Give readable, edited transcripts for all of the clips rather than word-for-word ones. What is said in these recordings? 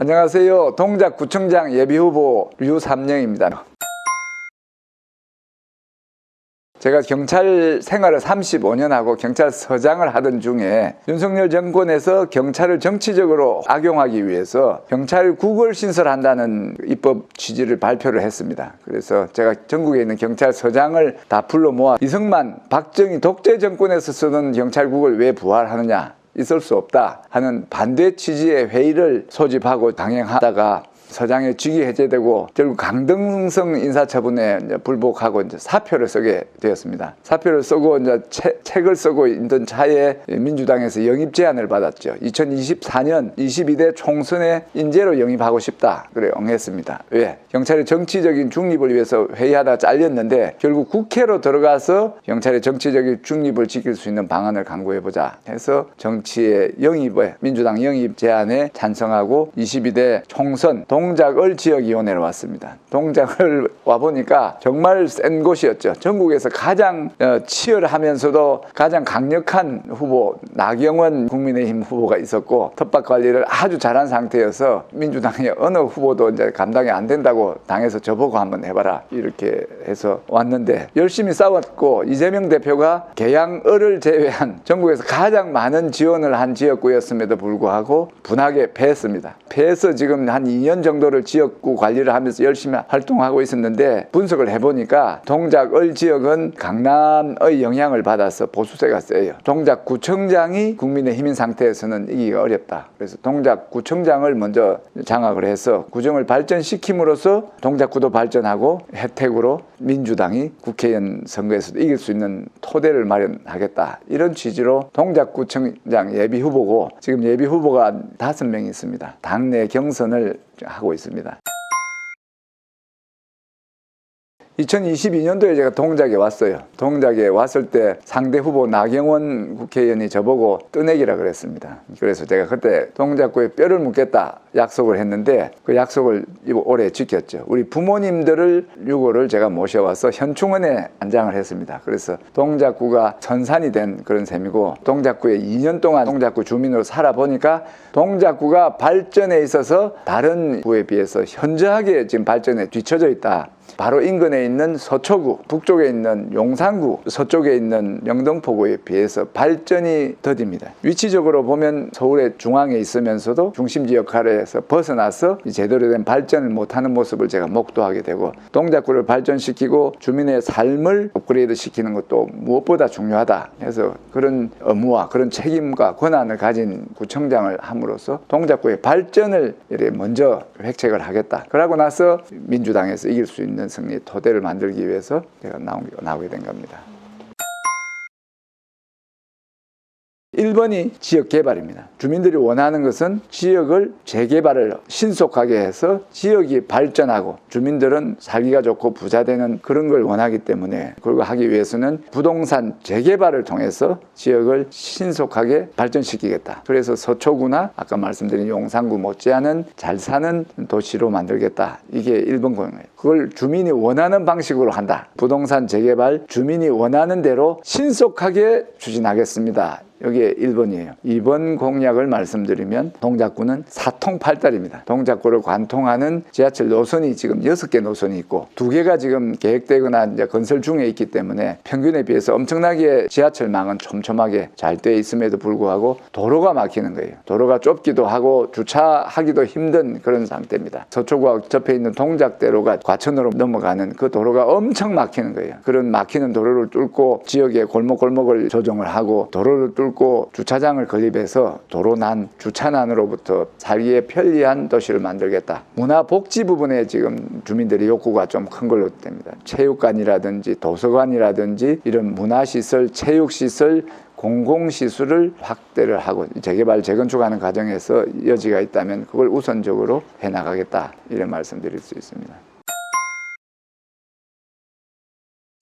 안녕하세요. 동작구청장 예비후보 류삼영입니다. 제가 경찰 생활을 35년 하고 경찰서장을 하던 중에 윤석열 정권에서 경찰을 정치적으로 악용하기 위해서 경찰국을 신설한다는 입법 취지를 발표를 했습니다. 그래서 제가 전국에 있는 경찰서장을 다 불러 모아 이승만, 박정희 독재 정권에서 쓰던 경찰국을 왜 부활하느냐, 있을 수 없다 하는 반대 취지의 회의를 소집하고 강행하다가 서장의 직위 해제되고 결국 강등성 인사처분에 불복하고 이제 사표를 쓰게 되었습니다. 사표를 쓰고 이제 책을 쓰고 있던 차에 민주당에서 영입 제안을 받았죠. 2024년 22대 총선에 인재로 영입하고 싶다. 그래 응했습니다. 왜? 경찰의 정치적인 중립을 위해서 회의하다 잘렸는데 결국 국회로 들어가서 경찰의 정치적인 중립을 지킬 수 있는 방안을 강구해보자 해서 정치의 영입에 민주당 영입 제안에 찬성하고 22대 총선 동작을 지역위원회로 왔습니다. 동작을 와보니까 정말 센 곳이었죠. 전국에서 가장 치열하면서도 가장 강력한 후보 나경원 국민의힘 후보가 있었고 텃밭 관리를 아주 잘한 상태여서 민주당의 어느 후보도 이제 감당이 안 된다고 당에서 저보고 한번 해봐라 이렇게 해서 왔는데 열심히 싸웠고 이재명 대표가 계양을을 제외한 전국에서 가장 많은 지원을 한 지역구였음에도 불구하고 분하게 패했습니다. 패해서 지금 한 2년 정도를 지역구 관리를 하면서 열심히 활동하고 있었는데 분석을 해보니까 동작을 지역은 강남의 영향을 받아서 보수세가 세요. 동작구청장이 국민의힘인 상태에서는 이기가 어렵다. 그래서 동작구청장을 먼저 장악을 해서 구청을 발전시킴으로써 동작구도 발전하고 혜택으로 민주당이 국회의원 선거에서도 이길 수 있는 토대를 마련하겠다. 이런 취지로 동작구청장 예비후보고 지금 예비후보가 5명이 있습니다. 당내 경선을 하고 있습니다. 2022년도에 제가 동작에 왔어요. 동작에 왔을 때 상대 후보 나경원 국회의원이 저보고 뜨내기라 그랬습니다. 그래서 제가 그때 동작구에 뼈를 묻겠다 약속을 했는데 그 약속을 올해 지켰죠. 우리 부모님들을 6월을 제가 모셔와서 현충원에 안장을 했습니다. 그래서 동작구가 선산이 된 그런 셈이고 동작구에 2년 동안 동작구 주민으로 살아보니까 동작구가 발전에 있어서 다른 구에 비해서 현저하게 지금 발전에 뒤처져 있다. 바로 인근에 있는 서초구, 북쪽에 있는 용산구, 서쪽에 있는 영등포구에 비해서 발전이 더딥니다. 위치적으로 보면 서울의 중앙에 있으면서도 중심지 역할에서 벗어나서 제대로 된 발전을 못하는 모습을 제가 목도하게 되고 동작구를 발전시키고 주민의 삶을 업그레이드 시키는 것도 무엇보다 중요하다 해서 그런 업무와 그런 책임과 권한을 가진 구청장을 함으로써 동작구의 발전을 먼저 획책을 하겠다. 그러고 나서 민주당에서 이길 수 있는 승리 토대를 만들기 위해서 제가 나오게 된 겁니다. 1번이 지역 개발입니다. 주민들이 원하는 것은 지역을 재개발을 신속하게 해서 지역이 발전하고 주민들은 살기가 좋고 부자 되는 그런 걸 원하기 때문에 그걸 하기 위해서는 부동산 재개발을 통해서 지역을 신속하게 발전시키겠다. 그래서 서초구나 아까 말씀드린 용산구 못지않은 잘 사는 도시로 만들겠다. 이게 1번 공약이에요. 그걸 주민이 원하는 방식으로 한다. 부동산 재개발 주민이 원하는 대로 신속하게 추진하겠습니다. 여기에 1번이에요. 2번 공약을 말씀드리면 동작구는 사통팔달입니다. 동작구를 관통하는 지하철 노선이 지금 6개 노선이 있고 2개가 지금 계획되거나 이제 건설 중에 있기 때문에 평균에 비해서 엄청나게 지하철망은 촘촘하게 잘 돼 있음에도 불구하고 도로가 막히는 거예요. 도로가 좁기도 하고 주차하기도 힘든 그런 상태입니다. 서초구와 접해 있는 동작대로가 과천으로 넘어가는 그 도로가 엄청 막히는 거예요. 그런 막히는 도로를 뚫고 지역의 골목골목을 조정을 하고 도로를 뚫고 주차장을 건립해서 도로난, 주차난으로부터 살기에 편리한 도시를 만들겠다. 문화복지 부분에 지금 주민들의 욕구가 좀 큰 걸로 됩니다. 체육관이라든지 도서관이라든지 이런 문화시설, 체육시설, 공공시설을 확대를 하고 재개발, 재건축하는 과정에서 여지가 있다면 그걸 우선적으로 해나가겠다. 이런 말씀드릴 수 있습니다.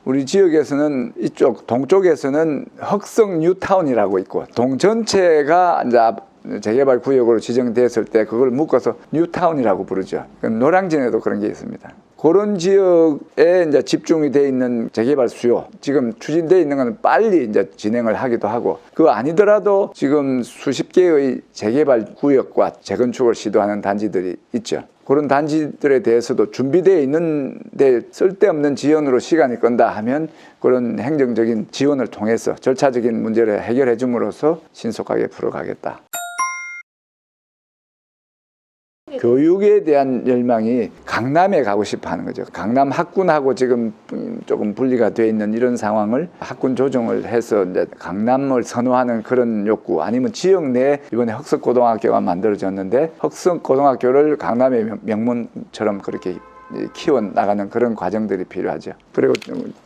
우리 지역에서는 이쪽 동쪽에서는 흑성 뉴타운이라고 있고 동 전체가 이제 재개발 구역으로 지정됐을 때 그걸 묶어서 뉴타운이라고 부르죠. 노량진에도 그런 게 있습니다. 그런 지역에 이제 집중이 돼 있는 재개발 수요, 지금 추진되어 있는 건 빨리 이제 진행을 하기도 하고, 그거 아니더라도 지금 수십 개의 재개발 구역과 재건축을 시도하는 단지들이 있죠. 그런 단지들에 대해서도 준비되어 있는데 쓸데없는 지연으로 시간이 끈다 하면 그런 행정적인 지원을 통해서 절차적인 문제를 해결해 줌으로써 신속하게 풀어가겠다. 교육에 대한 열망이 강남에 가고 싶어 하는 거죠. 강남 학군하고 지금 조금 분리가 되어 있는 이런 상황을 학군 조정을 해서 이제 강남을 선호하는 그런 욕구, 아니면 지역 내에 이번에 흑석고등학교가 만들어졌는데 흑석고등학교를 강남의 명문처럼 그렇게 키워나가는 그런 과정들이 필요하죠. 그리고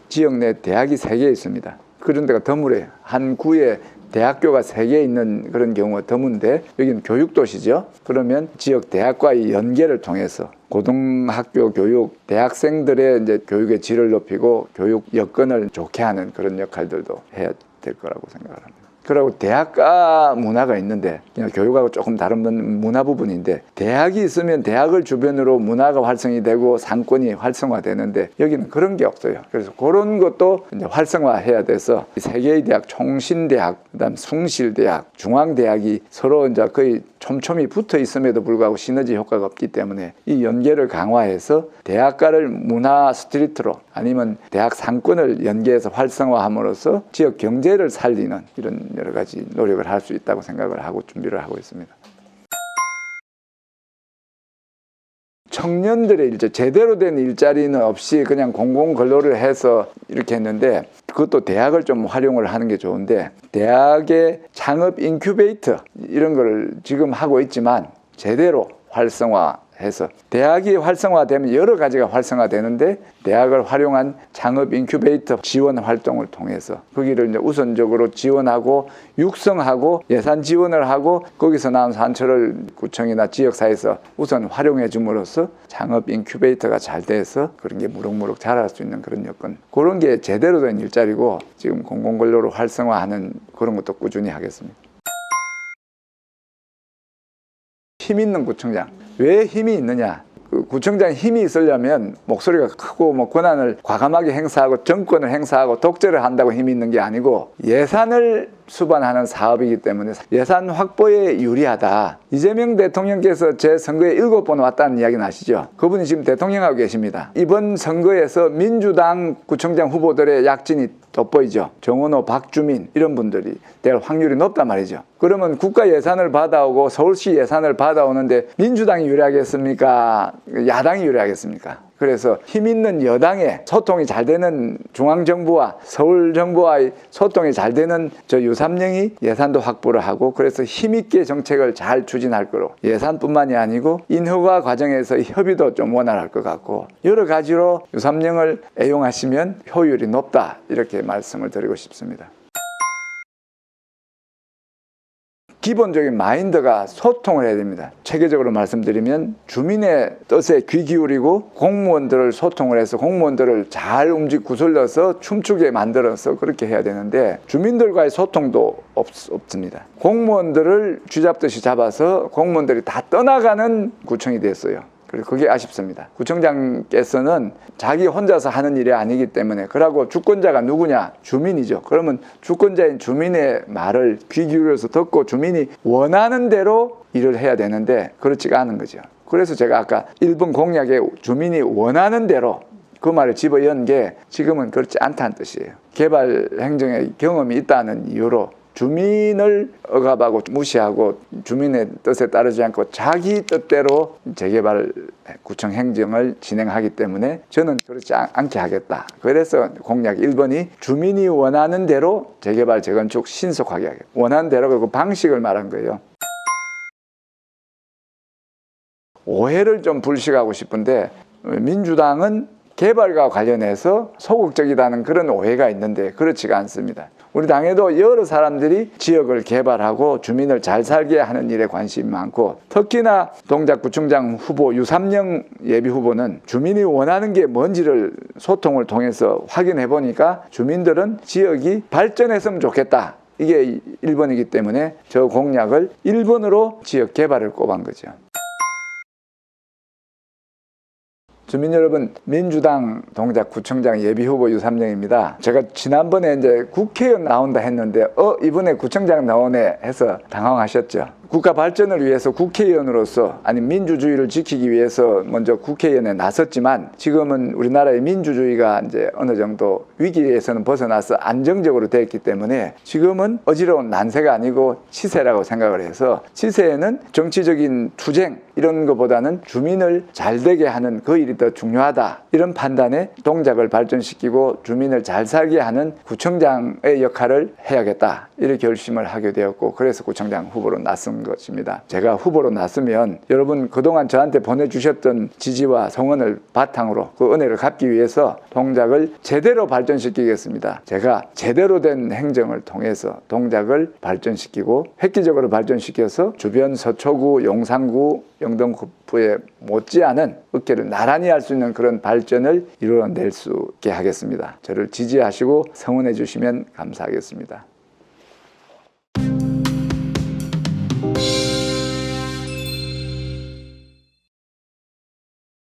지역 내 대학이 3개 있습니다. 그런 데가 드물어요. 한 구에 대학교가 3개 있는 그런 경우가 드문데, 여기는 교육도시죠. 그러면 지역 대학과의 연계를 통해서 고등학교 교육, 대학생들의 이제 교육의 질을 높이고 교육 여건을 좋게 하는 그런 역할들도 해야 될 거라고 생각을 합니다. 그리고 대학가 문화가 있는데, 그냥 교육하고 조금 다른 문화 부분인데, 대학이 있으면 대학을 주변으로 문화가 활성이 되고 상권이 활성화되는데 여기는 그런 게 없어요. 그래서 그런 것도 이제 활성화해야 돼서 3개의 대학, 총신대학, 그다음 숭실대학, 중앙대학이 서로 이제 거의 촘촘히 붙어 있음에도 불구하고 시너지 효과가 없기 때문에 이 연계를 강화해서 대학가를 문화 스트리트로, 아니면 대학 상권을 연계해서 활성화함으로써 지역 경제를 살리는 이런 여러 가지 노력을 할 수 있다고 생각을 하고 준비를 하고 있습니다. 청년들의 일자, 제대로 된 일자리는 없이 그냥 공공근로를 해서 이렇게 했는데, 그것도 대학을 좀 활용을 하는 게 좋은데, 대학의 창업 인큐베이터 이런 거를 지금 하고 있지만 제대로 활성화해서, 대학이 활성화되면 여러 가지가 활성화되는데, 대학을 활용한 창업 인큐베이터 지원 활동을 통해서 거기를 이제 우선적으로 지원하고 육성하고 예산 지원을 하고, 거기서 나온 산처를 구청이나 지역사회에서 우선 활용해 줌으로써 창업 인큐베이터가 잘 돼서 그런 게 무럭무럭 자랄 수 있는 그런 여건, 그런 게 제대로 된 일자리고, 지금 공공근로로 활성화하는 그런 것도 꾸준히 하겠습니다. 힘 있는 구청장. 왜 힘이 있느냐? 그 구청장이 힘이 있으려면 목소리가 크고 뭐 권한을 과감하게 행사하고 정권을 행사하고 독재를 한다고 힘이 있는 게 아니고, 예산을 수반하는 사업이기 때문에 예산 확보에 유리하다. 이재명 대통령께서 제 선거에 7번 왔다는 이야기는 아시죠? 그분이 지금 대통령하고 계십니다. 이번 선거에서 민주당 구청장 후보들의 약진이 돋보이죠. 정원호, 박주민 이런 분들이 될 확률이 높단 말이죠. 그러면 국가 예산을 받아오고 서울시 예산을 받아오는데 민주당이 유리하겠습니까? 야당이 유리하겠습니까? 그래서 힘 있는 여당의 소통이 잘 되는 중앙정부와 서울정부와의 소통이 잘 되는 저 유삼령이 예산도 확보를 하고, 그래서 힘있게 정책을 잘 추진할 거로, 예산뿐만이 아니고 인허가 과정에서 협의도 좀 원활할 것 같고, 여러 가지로 유삼령을 애용하시면 효율이 높다, 이렇게 말씀을 드리고 싶습니다. 기본적인 마인드가 소통을 해야 됩니다. 체계적으로 말씀드리면 주민의 뜻에 귀 기울이고 공무원들을 소통을 해서 공무원들을 잘 구슬러서 춤추게 만들어서 그렇게 해야 되는데, 주민들과의 소통도 없습니다. 공무원들을 쥐잡듯이 잡아서 공무원들이 다 떠나가는 구청이 됐어요. 그래서 그게 아쉽습니다. 구청장께서는 자기 혼자서 하는 일이 아니기 때문에, 그러고 주권자가 누구냐? 주민이죠. 그러면 주권자인 주민의 말을 귀 기울여서 듣고 주민이 원하는 대로 일을 해야 되는데 그렇지가 않은 거죠. 그래서 제가 아까 1번 공약에 주민이 원하는 대로 그 말을 집어연 게 지금은 그렇지 않다는 뜻이에요. 개발 행정에 경험이 있다는 이유로 주민을 억압하고 무시하고 주민의 뜻에 따르지 않고 자기 뜻대로 재개발 구청 행정을 진행하기 때문에 저는 그렇지 않게 하겠다. 그래서 공약 1번이 주민이 원하는 대로 재개발 재건축 신속하게 하겠다. 원하는 대로, 그 방식을 말한 거예요. 오해를 좀 불식하고 싶은데, 민주당은 개발과 관련해서 소극적이라는 그런 오해가 있는데 그렇지가 않습니다. 우리 당에도 여러 사람들이 지역을 개발하고 주민을 잘 살게 하는 일에 관심이 많고, 특히나 동작구청장 후보 유삼령 예비 후보는 주민이 원하는 게 뭔지를 소통을 통해서 확인해 보니까 주민들은 지역이 발전했으면 좋겠다, 이게 1번이기 때문에 저 공약을 1번으로 지역 개발을 꼽은 거죠. 주민 여러분, 민주당 동작구청장 예비후보 유삼영입니다. 제가 지난번에 이제 국회의원 나온다 했는데 이번에 구청장 나오네 해서 당황하셨죠. 국가 발전을 위해서 국회의원으로서 아니 민주주의를 지키기 위해서 먼저 국회의원에 나섰지만 지금은 우리나라의 민주주의가 이제 어느 정도 위기에서는 벗어나서 안정적으로 되었기 때문에 지금은 어지러운 난세가 아니고 치세라고 생각을 해서 치세에는 정치적인 투쟁 이런 것보다는 주민을 잘 되게 하는 그 일이 더 중요하다. 이런 판단에 동작을 발전시키고 주민을 잘 살게 하는 구청장의 역할을 해야겠다. 이렇게 결심을 하게 되었고 그래서 구청장 후보로 나선 것입니다. 제가 후보로 나서면 여러분 그동안 저한테 보내주셨던 지지와 성원을 바탕으로 그 은혜를 갚기 위해서 동작을 제대로 발전시키겠습니다. 제가 제대로 된 행정을 통해서 동작을 발전시키고 획기적으로 발전시켜서 주변 서초구, 용산구, 영등포에 못지않은 어깨를 나란히 할 수 있는 그런 발전을 이루어낼 수 있게 하겠습니다. 저를 지지하시고 성원해 주시면 감사하겠습니다.